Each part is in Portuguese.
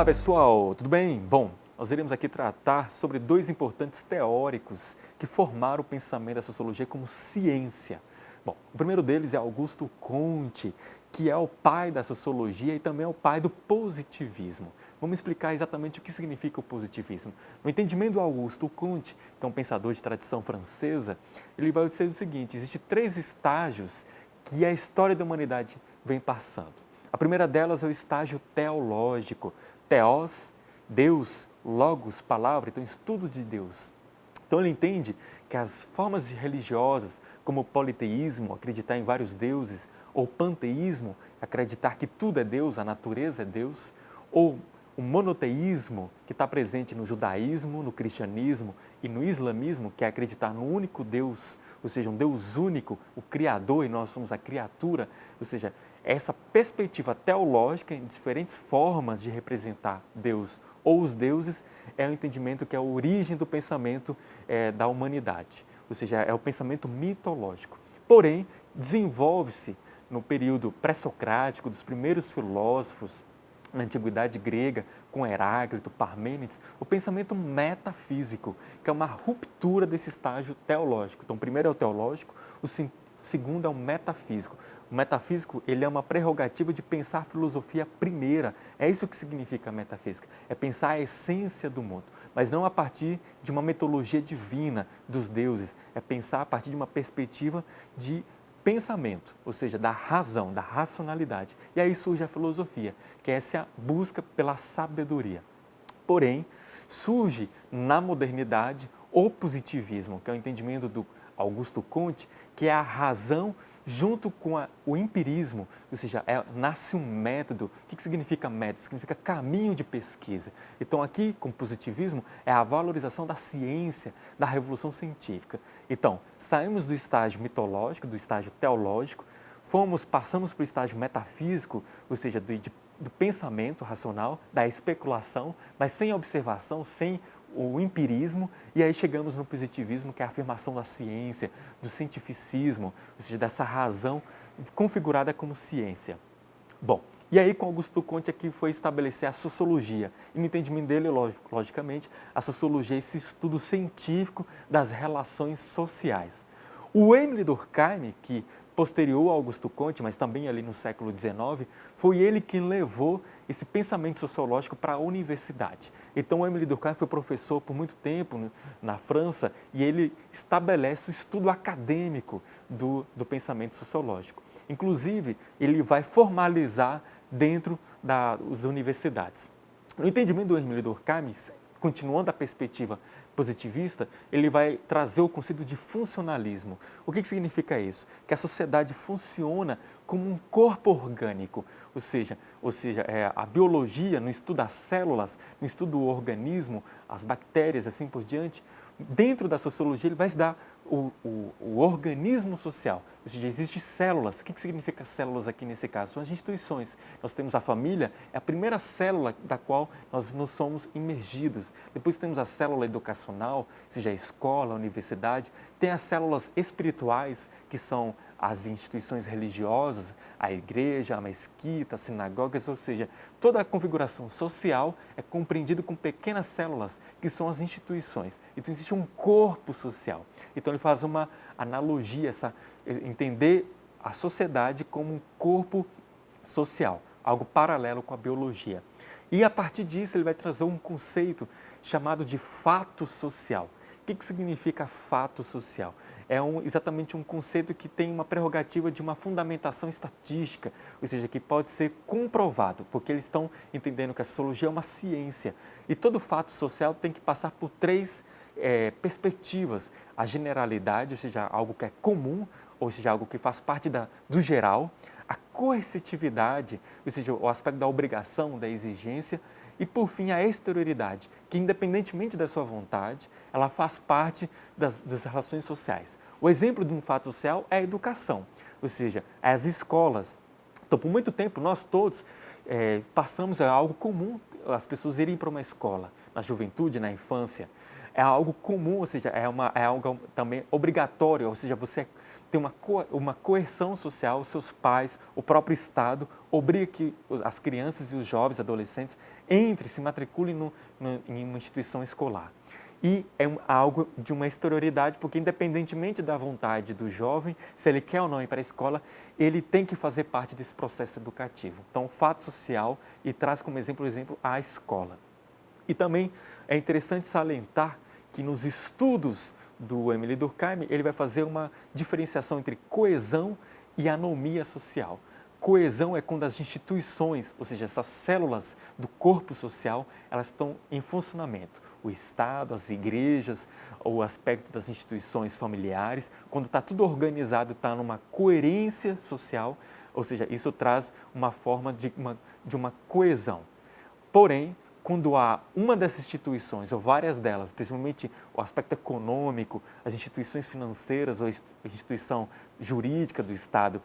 pessoal, tudo bem? Bom, nós iremos aqui tratar sobre dois importantes teóricos que formaram o pensamento da sociologia como ciência. Bom, o primeiro deles é Augusto Comte, que é o pai da sociologia e também é o pai do positivismo. Vamos explicar exatamente o que significa o positivismo. No entendimento do Augusto Comte, que é um pensador de tradição francesa, ele vai dizer o seguinte: existem três estágios que a história da humanidade vem passando. A primeira delas é o estágio teológico. Theos, Deus, logos, palavra, então estudo de Deus. Então ele entende que as formas religiosas, como o politeísmo, acreditar em vários deuses, ou panteísmo, acreditar que tudo é Deus, a natureza é Deus, ou o monoteísmo, que está presente no judaísmo, no cristianismo e no islamismo, que é acreditar no único Deus, ou seja, um Deus único, o Criador e nós somos a criatura, ou seja, essa perspectiva teológica em diferentes formas de representar Deus ou os deuses é o entendimento que é a origem do pensamento da humanidade, ou seja, é o pensamento mitológico. Porém, desenvolve-se no período pré-socrático dos primeiros filósofos, na antiguidade grega, com Heráclito, Parmênides, o pensamento metafísico, que é uma ruptura desse estágio teológico. Então, o primeiro é o teológico, o segundo é o metafísico. O metafísico, ele é uma prerrogativa de pensar a filosofia primeira. É isso que significa a metafísica, é pensar a essência do mundo, mas não a partir de uma mitologia divina dos deuses, é pensar a partir de uma perspectiva de pensamento, ou seja, da razão, da racionalidade. E aí surge a filosofia, que é essa busca pela sabedoria. Porém, surge na modernidade o positivismo, que é o entendimento do Augusto Comte, que é a razão junto com o empirismo, ou seja, nasce um método. O que significa método? Significa caminho de pesquisa. Então aqui, com o positivismo, é a valorização da ciência, da revolução científica. Então, saímos do estágio mitológico, do estágio teológico, passamos para o estágio metafísico, ou seja, do pensamento racional, da especulação, mas sem observação, sem o empirismo, e aí chegamos no positivismo, que é a afirmação da ciência, do cientificismo, ou seja, dessa razão configurada como ciência. Bom, e aí com Augusto Comte aqui foi estabelecer a sociologia, e no entendimento dele, logicamente, a sociologia é esse estudo científico das relações sociais. O Émile Durkheim, que posterior a Augusto Comte, mas também ali no século XIX, foi ele que levou esse pensamento sociológico para a universidade. Então, o Émile Durkheim foi professor por muito tempo na França e ele estabelece o estudo acadêmico do pensamento sociológico. Inclusive, ele vai formalizar dentro das universidades. No entendimento do Émile Durkheim, continuando a perspectiva positivista, ele vai trazer o conceito de funcionalismo. O que significa isso? Que a sociedade funciona como um corpo orgânico, ou seja, a biologia, no estudo das células, no estudo do organismo, as bactérias, assim por diante. Dentro da sociologia, ele vai se dar o organismo social, ou seja, existem células. O que significa células aqui nesse caso? São as instituições. Nós temos a família, é a primeira célula da qual nós somos imergidos. Depois temos a célula educacional, ou seja, a escola, a universidade. Tem as células espirituais, que são as instituições religiosas, a igreja, a mesquita, as sinagogas, ou seja, toda a configuração social é compreendida com pequenas células, que são as instituições. Então, existe um corpo social. Então, ele faz uma analogia, entender a sociedade como um corpo social, algo paralelo com a biologia. E, a partir disso, ele vai trazer um conceito chamado de fato social. O que significa fato social? É exatamente um conceito que tem uma prerrogativa de uma fundamentação estatística, ou seja, que pode ser comprovado, porque eles estão entendendo que a sociologia é uma ciência. E todo fato social tem que passar por três perspectivas. A generalidade, ou seja, algo que é comum, ou seja, algo que faz parte do geral. A coercitividade, ou seja, o aspecto da obrigação, da exigência. E, por fim, a exterioridade, que independentemente da sua vontade, ela faz parte das relações sociais. O exemplo de um fato social é a educação, ou seja, as escolas. Então, por muito tempo, nós todos passamos a algo comum, as pessoas irem para uma escola, na juventude, na infância. é algo comum, ou seja, é algo também obrigatório, ou seja, você tem uma coerção social, os seus pais, o próprio Estado, obriga que as crianças e os jovens, adolescentes, entrem, se matriculem em uma instituição escolar. E é algo de uma exterioridade, porque independentemente da vontade do jovem, se ele quer ou não ir para a escola, ele tem que fazer parte desse processo educativo. Então, o fato social, e traz como exemplo a escola. E também é interessante salientar que nos estudos do Émile Durkheim, ele vai fazer uma diferenciação entre coesão e anomia social. Coesão é quando as instituições, ou seja, essas células do corpo social, elas estão em funcionamento. O Estado, as igrejas, o aspecto das instituições familiares, quando está tudo organizado, está numa coerência social, ou seja, isso traz uma forma de uma coesão. Porém, quando há uma dessas instituições, ou várias delas, principalmente o aspecto econômico, as instituições financeiras ou a instituição jurídica do Estado,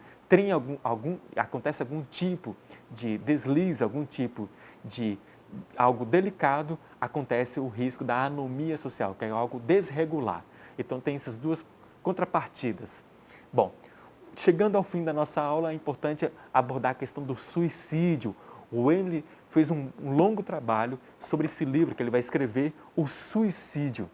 acontece algum tipo de deslize, algum tipo de algo delicado, acontece o risco da anomia social, que é algo desregular. Então, tem essas duas contrapartidas. Bom, chegando ao fim da nossa aula, é importante abordar a questão do suicídio. O Emile fez um longo trabalho sobre esse livro que ele vai escrever, O Suicídio,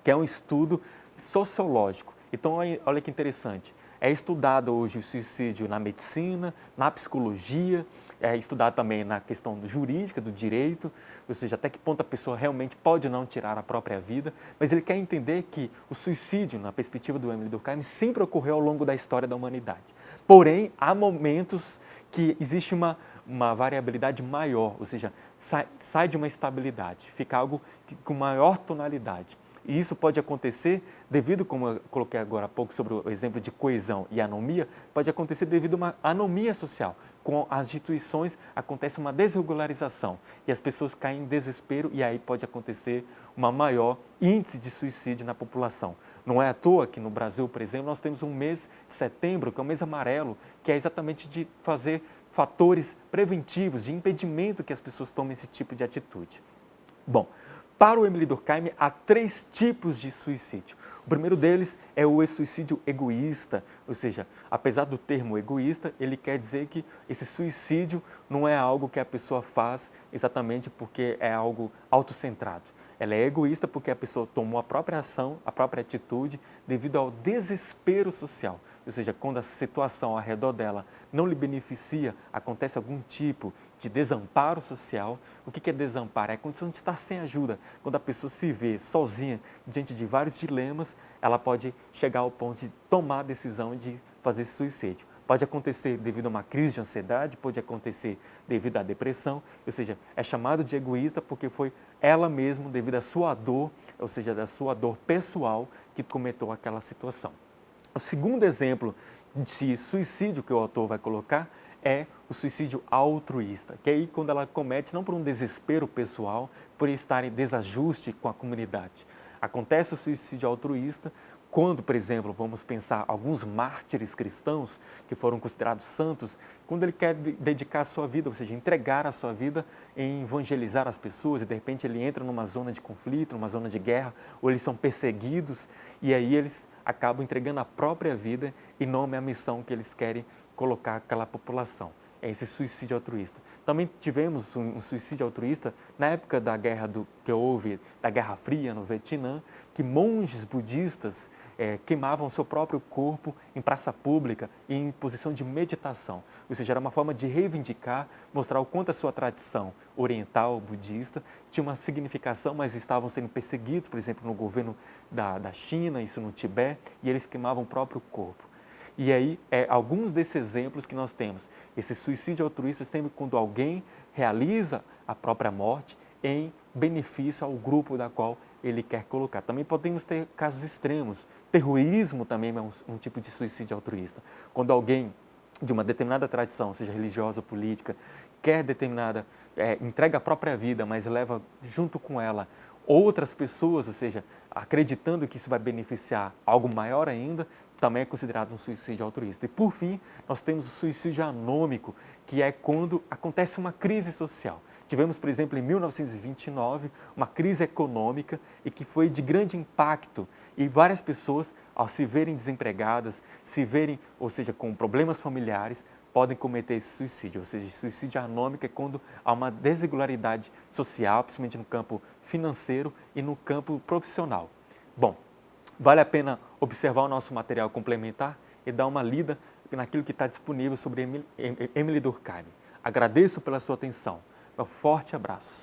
que é um estudo sociológico. Então, olha que interessante. É estudado hoje o suicídio na medicina, na psicologia, é estudado também na questão jurídica, do direito, ou seja, até que ponto a pessoa realmente pode ou não tirar a própria vida, mas ele quer entender que o suicídio, na perspectiva do Émile Durkheim, sempre ocorreu ao longo da história da humanidade. Porém, há momentos que existe uma variabilidade maior, ou seja, sai de uma estabilidade, fica algo com maior tonalidade. E isso pode acontecer devido, como eu coloquei agora há pouco sobre o exemplo de coesão e anomia, pode acontecer devido a uma anomia social. Com as instituições acontece uma desregularização e as pessoas caem em desespero e aí pode acontecer uma maior índice de suicídio na população. Não é à toa que no Brasil, por exemplo, nós temos um mês, setembro, que é o mês amarelo, que é exatamente de fazer fatores preventivos, de impedimento que as pessoas tomem esse tipo de atitude. Bom, para o Émile Durkheim, há 3 tipos de suicídio. O primeiro deles é o suicídio egoísta, ou seja, apesar do termo egoísta, ele quer dizer que esse suicídio não é algo que a pessoa faz exatamente porque é algo autocentrado. Ela é egoísta porque a pessoa tomou a própria ação, a própria atitude, devido ao desespero social. Ou seja, quando a situação ao redor dela não lhe beneficia, acontece algum tipo de desamparo social. O que é desamparo? É a condição de estar sem ajuda. Quando a pessoa se vê sozinha diante de vários dilemas, ela pode chegar ao ponto de tomar a decisão de fazer esse suicídio. Pode acontecer devido a uma crise de ansiedade, pode acontecer devido à depressão, ou seja, é chamado de egoísta porque foi ela mesma, devido à sua dor, ou seja, da sua dor pessoal, que cometeu aquela situação. O segundo exemplo de suicídio que o autor vai colocar é o suicídio altruísta, que é aí quando ela comete não por um desespero pessoal, por estar em desajuste com a comunidade. Acontece o suicídio altruísta quando, por exemplo, vamos pensar alguns mártires cristãos que foram considerados santos, quando ele quer dedicar a sua vida, ou seja, entregar a sua vida em evangelizar as pessoas e de repente ele entra numa zona de conflito, numa zona de guerra, ou eles são perseguidos e aí eles acabam entregando a própria vida em nome à missão que eles querem colocar aquela população. É esse suicídio altruísta. Também tivemos um suicídio altruísta na época da guerra que houve, da Guerra Fria no Vietnã, que monges budistas queimavam seu próprio corpo em praça pública em posição de meditação. Ou seja, era uma forma de reivindicar, mostrar o quanto a sua tradição oriental, budista, tinha uma significação, mas estavam sendo perseguidos, por exemplo, no governo da China, isso no Tibete, e eles queimavam o próprio corpo. E aí, alguns desses exemplos que nós temos. Esse suicídio altruísta sempre quando alguém realiza a própria morte em benefício ao grupo da qual ele quer colocar. Também podemos ter casos extremos. Terrorismo também é um tipo de suicídio altruísta. Quando alguém de uma determinada tradição, seja religiosa ou política, entrega a própria vida, mas leva junto com ela outras pessoas, ou seja, acreditando que isso vai beneficiar algo maior ainda, também é considerado um suicídio altruísta. E por fim, nós temos o suicídio anômico, que é quando acontece uma crise social. Tivemos, por exemplo, em 1929, uma crise econômica e que foi de grande impacto e várias pessoas, ao se verem desempregadas, se verem, ou seja, com problemas familiares, podem cometer esse suicídio. Ou seja, suicídio anômico é quando há uma desregularidade social, principalmente no campo financeiro e no campo profissional. Bom, vale a pena observar o nosso material complementar e dar uma lida naquilo que está disponível sobre Emily Durkheim. Agradeço pela sua atenção. Um forte abraço.